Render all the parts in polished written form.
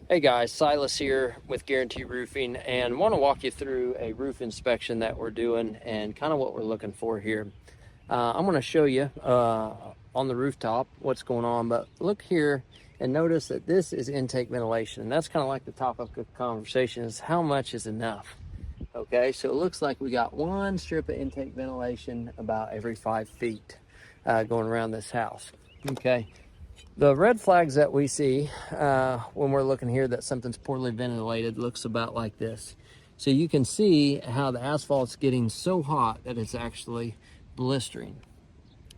Hey guys, Silas here with Guarantee Roofing, and want to walk you through a roof inspection that we're doing and kind of what we're looking for here. I'm going to show you on the rooftop what's going on, but look here and notice that this is intake ventilation, and that's kind of like the topic of the conversation is how much is enough. Okay, so it looks like we got one strip of intake ventilation about every 5 feet going around this house. Okay, the red flags that we see when we're looking here that something's poorly ventilated looks about like this. So you can see how the asphalt's getting so hot that it's actually blistering.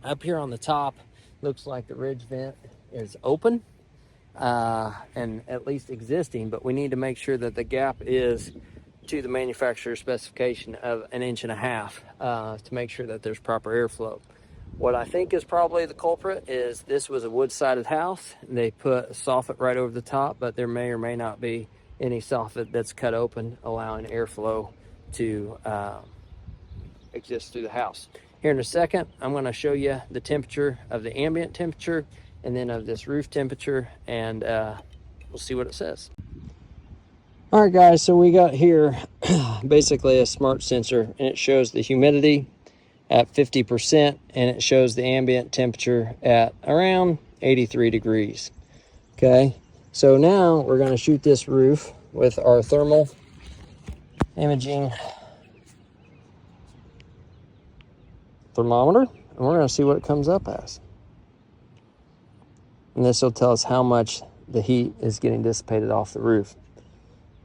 Up here on the top, looks like the ridge vent is open and at least existing, but we need to make sure that the gap is to the manufacturer's specification of 1.5 inches to make sure that there's proper airflow. What I think is probably the culprit is this was a wood-sided house. They put soffit right over the top, but there may or may not be any soffit that's cut open, allowing airflow to exist through the house. Here in a second, I'm going to show you the temperature of the ambient temperature and then of this roof temperature, and we'll see what it says. All right, guys, so we got here basically a smart sensor, and it shows the humidity at 50%, and it shows the ambient temperature at around 83 degrees. Okay, so now we're going to shoot this roof with our thermal imaging thermometer, and we're going to see what it comes up as. And this will tell us how much the heat is getting dissipated off the roof.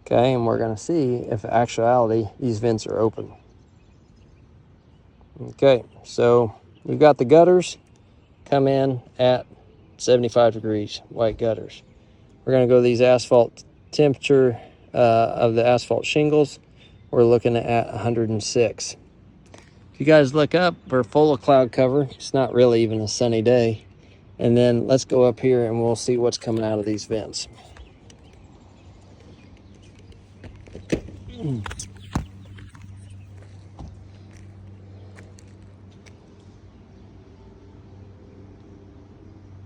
Okay, and we're going to see if in actuality these vents are open. Okay, so we've got the gutters come in at 75 degrees, white gutters. We're going to go to these asphalt temperature of the asphalt shingles. We're looking at 106. If you guys look up, we're full of cloud cover. It's not really even a sunny day. And then let's go up here and we'll see what's coming out of these vents.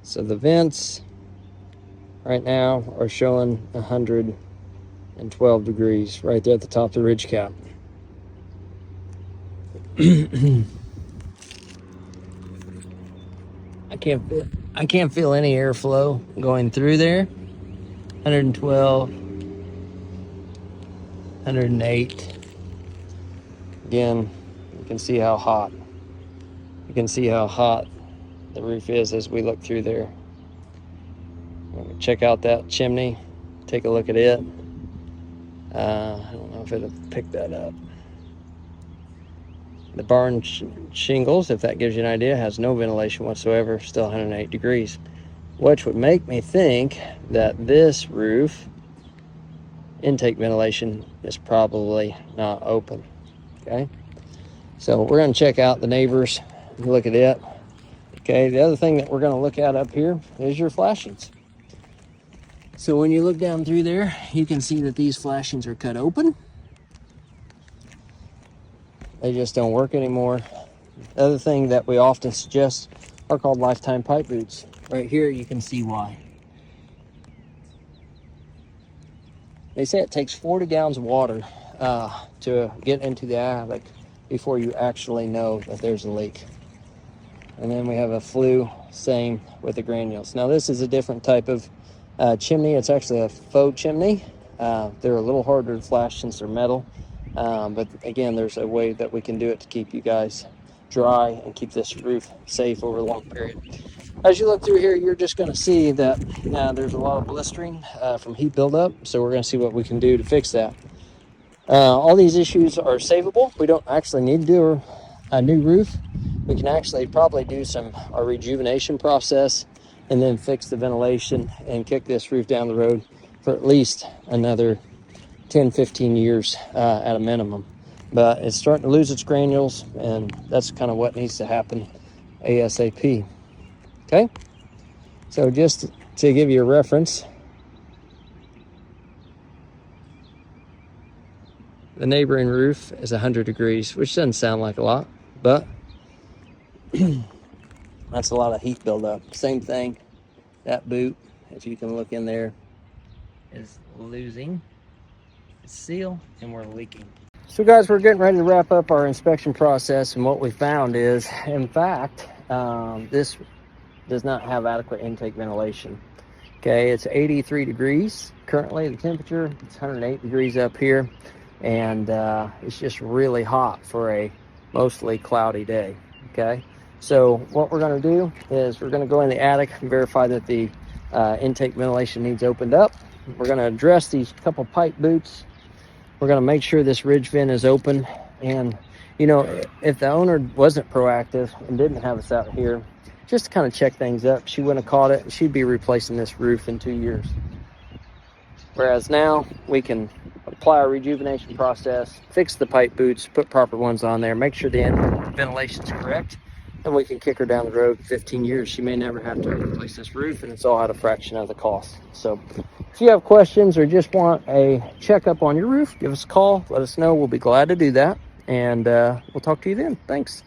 So the vents right now are showing 112 degrees right there at the top of the ridge cap. I can't feel any airflow going through there. 112, 108. Again, you can see how hot. You can see how hot the roof is as we look through there. Check out that chimney. Take a look at it. I don't know if it'll pick that up. The barn shingles, if that gives you an idea, has no ventilation whatsoever, still 108 degrees, which would make me think that this roof intake ventilation is probably not open. Okay, so we're going to check out the neighbors and look at it. Okay, the other thing that we're going to look at up here is your flashings. So when you look down through there, you can see that these flashings are cut open. They just don't work anymore. The other thing that we often suggest are called lifetime pipe boots. Right here, you can see why. They say it takes 40 gallons of water to get into the attic before you actually know that there's a leak. And then we have a flue, same with the granules. Now this is a different type of chimney. It's actually a faux chimney. They're a little harder to flash since they're metal. But again, there's a way that we can do it to keep you guys dry and keep this roof safe over a long period. As you look through here, you're just going to see that there's a lot of blistering from heat buildup. So we're going to see what we can do to fix that. All these issues are savable. We don't actually need to do a new roof. We can actually probably do a rejuvenation process and then fix the ventilation and kick this roof down the road for at least another 10-15 years at a minimum. But it's starting to lose its granules, and that's kind of what needs to happen ASAP. Okay, so just to give you a reference, the neighboring roof is 100 degrees, which doesn't sound like a lot, but that's a lot of heat buildup. Same thing, that boot, if you can look in there, is losing its seal and we're leaking. So guys, we're getting ready to wrap up our inspection process, and what we found is, in fact, this does not have adequate intake ventilation. Okay, it's 83 degrees currently, the temperature. It's 108 degrees up here, and it's just really hot for a mostly cloudy day. Okay, so what we're going to do is we're going to go in the attic and verify that the intake ventilation needs opened up. We're going to address these couple pipe boots. We're going to make sure this ridge vent is open, and you know, if the owner wasn't proactive and didn't have us out here just to kind of check things up, she wouldn't have caught it, and she'd be replacing this roof in 2 years. Whereas now we can apply our rejuvenation process, fix the pipe boots, put proper ones on there, make sure the ventilation is correct, and we can kick her down the road 15 years. She may never have to replace this roof, and it's all at a fraction of the cost. So if you have questions or just want a checkup on your roof, give us a call, let us know. We'll be glad to do that, and we'll talk to you then. Thanks.